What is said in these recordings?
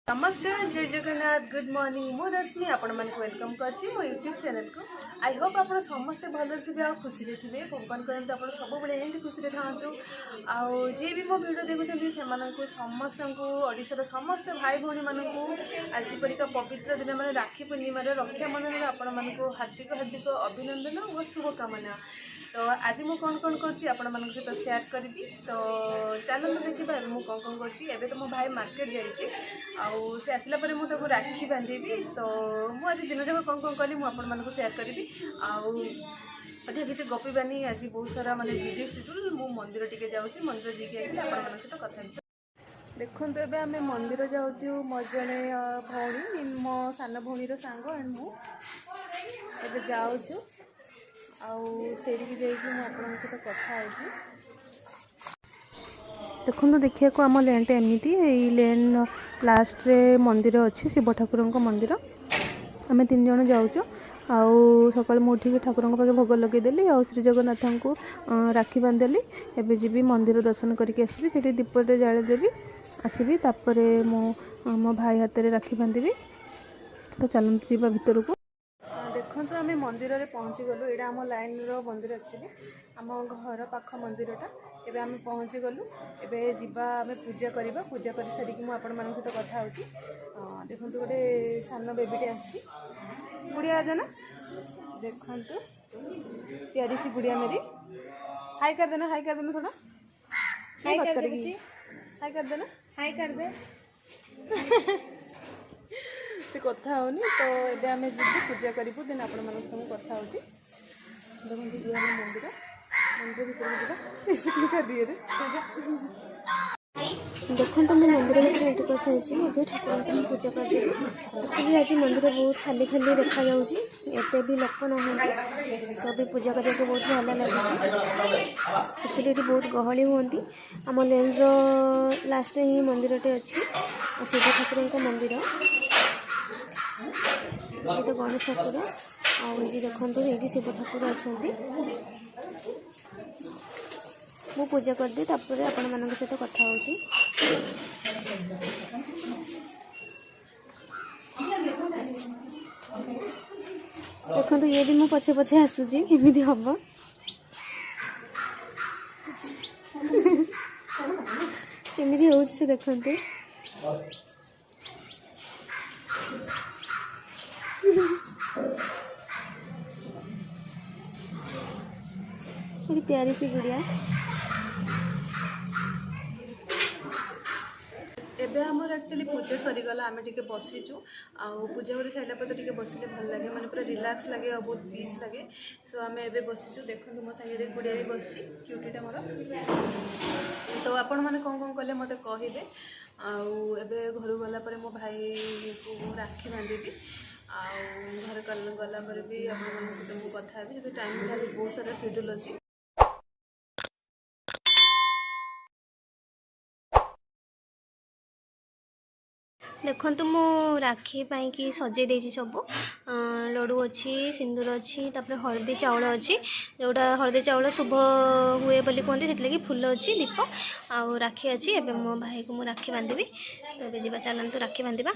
नमस्कार जय Jagannath good morning मु रश्मि आपण मन वेलकम करछि मो यूट्यूब चैनल को। आई होप आप समस्ते भल थे आ खुशी थे भगवान करते आप सब बड़े एमती खुशी थांतु आउ जे भी मो वीडियो देखुं से समस्त को ओडिशार समस्त भाई भौणी मानक आज परिक पवित्र दिन मैंने राखी पूर्णिम रक्षाबंधन आपण मानक हार्दिक हार्दिक अभिनंदन और शुभकामना। तो आज मु कौन कौन कर सहित सेयार करी। तो चलो देखा मुझे कौन कौन तो मो भाई मार्केट जाइए आउ से आसला पर मुझे राखी बांधेबी। तो मुझे दिन जाक कौन कौन कली मुझे सेयार करी आउ किसी गपी बानी आज बहुत सारा माने वीडियो शेड्यूल मु मंदिर टिके जाऊँ मंदिर जाइए आपण सहित कथा देखो। एबे आम मंदिर जाऊँ मो जड़े भौणी मो सान भौणीर सांग एंड मु एबे जाऊँ आउ सेठी जाइए मुझे सहित कथा हो। देखो देखिए को आम लेन एमती लेन लास्ट रे मंदिर अच्छी शिव ठाकुर मंदिर आम तीन जन जाऊँ आउ सकाल मुझे ठाकुर पाखे भोग लगेदेली आउ श्री जगन्नाथ को राखी बांधेली। एबे जी मंदिर दर्शन करके आसबि से दीपटे जादेवी आसबि तापर मो भाई हाथ में राखी बांधि। तो चलते जा भीतर को। देखो आम मंदिर में पहुँची गलु यहाँ आम लाइन मंदिर एक्चुअली आम घर पाख मंदिरटा एबे आम पहुँची गलु एबे जीवा आम पूजा करवा पूजा कर सारिकी मुझे सहित कथा हो। देखो गोटे सान बेबीटे आसी गुड़िया आज ना देखु प्यारी सी गुड़िया मेरी हाई कर देना थोड़ा हाई कर देना हाई कर दे से कथा होनी। तो ये आम जी पूजा करूँ देन आपण मान कथा हो। देखो ये मंदिर मंदिर भीतर देखो तो मैं मंदिर भीतर एंट्री कर सारी ठाकुर को पूजा करदेवी। एक्चुअली आज मंदिर बहुत खाली खाली देखा एत भी लोक ना सब पूजा करने को बहुत भल लगे। एक्चुअली ये बहुत गहली हमें आम लेन लास्ट ही मंदिरटे अच्छी शिव ठाकुर मंदिर ये तो गणेश ठाकुर आई देखते ये शिव ठाकुर अच्छा मु पूजा करदी तापर आपण मान सहित कथा हो। देखो ये भी मु पछे पछे आसूची केमिति हम केमिति हो से देखते मेरी प्यारी सी गुड़िया। एबे हमर एक्चुअली पूजा सरीगला आम टे बसीचु आउ पूजा कर सारा पर टे बसिले भल लगे माने पूरा रिलैक्स लगे और बहुत पीस लगे। सो आम एबे बसीचु देखो मो संगे गुड़िया भी बसी क्यूटीटा मोर। तो आपण मैंने कौन कौन कले मत कहे आउ एबे घर गला पर मो भाई को राखी बांधेबी आउ घर गला पर भी आपण सहित कथा हेबी जो टाइम मिला बहुत सारा शेड्यूल अच्छी। देखो मु राखी पाई सजे देछि सब लड्डू अच्छी सिंदूर अच्छी तापर हल्दी चाउल अच्छी जोटा हल्दी चाउल शुभ हुए बोली कहते से फूल अच्छी दीप आउ राखी अच्छी। एबे मो भाई को मु राखी बांधीबी। तो ये जीवा चलतु राखी बांधिबा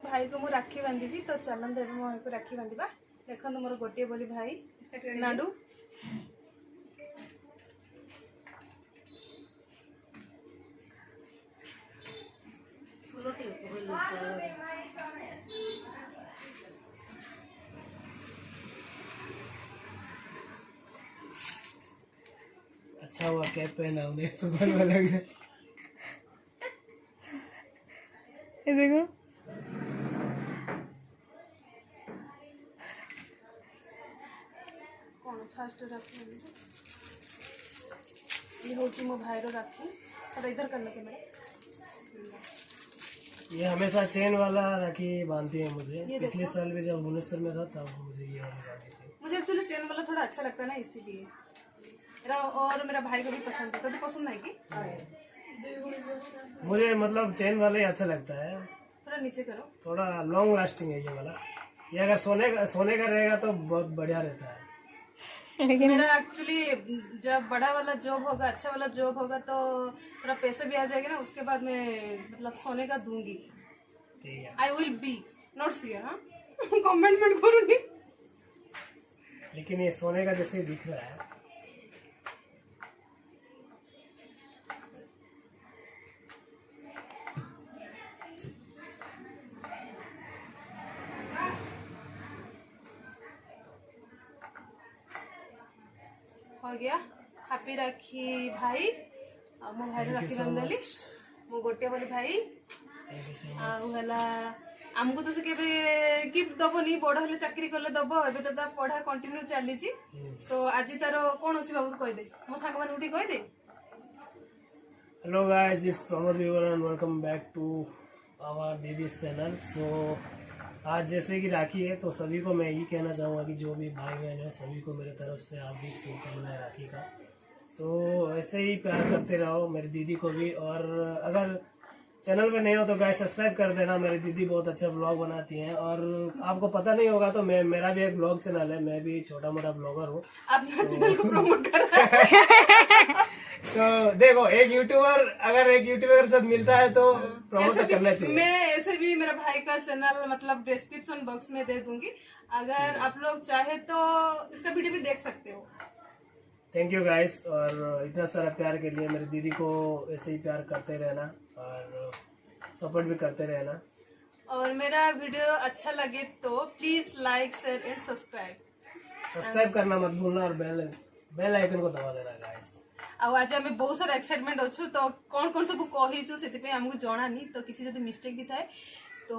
भाई को मु राखी बांधीबी। तो चलते मो भाई को राखी बांधिबा। देखो मोर गोटे बोली भाई नाडू अच्छा हुआ कैप पहना उन्हें तो बनवा लग गया। ये देखो कौन फास्ट राखी ये हूँ मो भाई राखी। थोड़ा इधर कर लो कैमरा। ये हमेशा चेन वाला राखी बांधती है मुझे। पिछले साल भी जब भुवनेश्वर में था तब मुझे ये वाली बांधी थी। मुझे एक्चुअली चेन वाला थोड़ा अच्छा लगता है ना इसीलिए और मेरा भाई को भी पसंद है। तो पसंद है कि मुझे मतलब चेन वाला ही अच्छा लगता है। थोड़ा नीचे करो थोड़ा लॉन्ग लास्टिंग है ये वाला। ये अगर सोने का रहेगा तो बहुत बढ़िया रहता है। लेकिन मेरा एक्चुअली जब बड़ा वाला जॉब होगा अच्छा वाला जॉब होगा तो थोड़ा पैसे भी आ जाएगा ना उसके बाद मैं मतलब सोने का दूंगी। ठीक है, I will be not sure. हाँ कमेंटमेंट करूँगी। लेकिन ये सोने का जैसे दिख रहा है। हो गया हैप्पी राखी भाई आ मो भाई राखी बांधली मो गोटे बोली भाई आला आमको तो से केबे गिफ्ट दबनी बड़ हेले चाकरी कले दब एबे तो ता पढ़ा कंटिन्यू चली सो आज तार कौन अच्छी बाबू कह दे मो सांग मान उठी कह दे। Hello guys, it's Pramod viewer and welcome back to our Didi channel. So आज जैसे कि राखी है तो सभी को मैं यही कहना चाहूँगा कि जो भी भाई बहन है सभी को मेरे तरफ से हार्दिक शुभकामनाएं राखी का। सो ऐसे ही प्यार करते रहो मेरी दीदी को भी, और अगर चैनल पे नहीं हो तो गाइस सब्सक्राइब कर देना। मेरी दीदी बहुत अच्छा ब्लॉग बनाती हैं, और आपको पता नहीं होगा तो मेरा भी एक ब्लॉग चैनल है, मैं भी छोटा मोटा ब्लॉगर हूँ। अपना चैनल को प्रमोट कर रहा है। तो देखो, एक यूट्यूबर के साथ मिलता है तो प्रमोट करना चाहिए। मैं ऐसे भी मेरा भाई का चैनल मतलब डिस्क्रिप्शन बॉक्स में दे दूंगी, अगर आप लोग चाहे तो इसका वीडियो भी देख सकते हो। थैंक यू गाइस, और इतना सारा प्यार के लिए मेरी दीदी को ऐसे ही प्यार करते रहना और सपोर्ट भी करते रहना। और मेरा वीडियो अच्छा लगे तो please like share and subscribe करना मत भूलना, और बेल आइकन को दबा देना गाइस। ଆଉ ଆଜି ଆମେ ବହୁତ ସାରା ଏକ୍ସାଇଟମେଣ୍ଟ ଅଛୁ ତ କ'ଣ କ'ଣ ସବୁ କହିଛୁ ସେଥିପାଇଁ ଆମକୁ ଜଣାନି, ତ କିଛି ଯଦି ମିଷ୍ଟେକ୍ ବି ଥାଏ ତ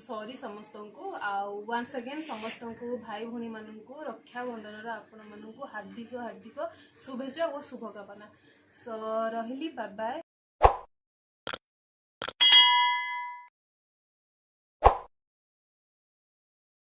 ସରି ସମସ୍ତଙ୍କୁ। ଆଉ ୱାନ୍ସ ଅଗେନ୍ ସମସ୍ତଙ୍କୁ ଭାଇ ଭଉଣୀମାନଙ୍କୁ ରକ୍ଷାବନ୍ଧନର ଆପଣମାନଙ୍କୁ ହାର୍ଦ୍ଦିକ ହାର୍ଦ୍ଦିକ ଶୁଭେଚ୍ଛା ଓ ଶୁଭକାମନା। ସୋ ରହିଲି, ବାଏ ବାଏ।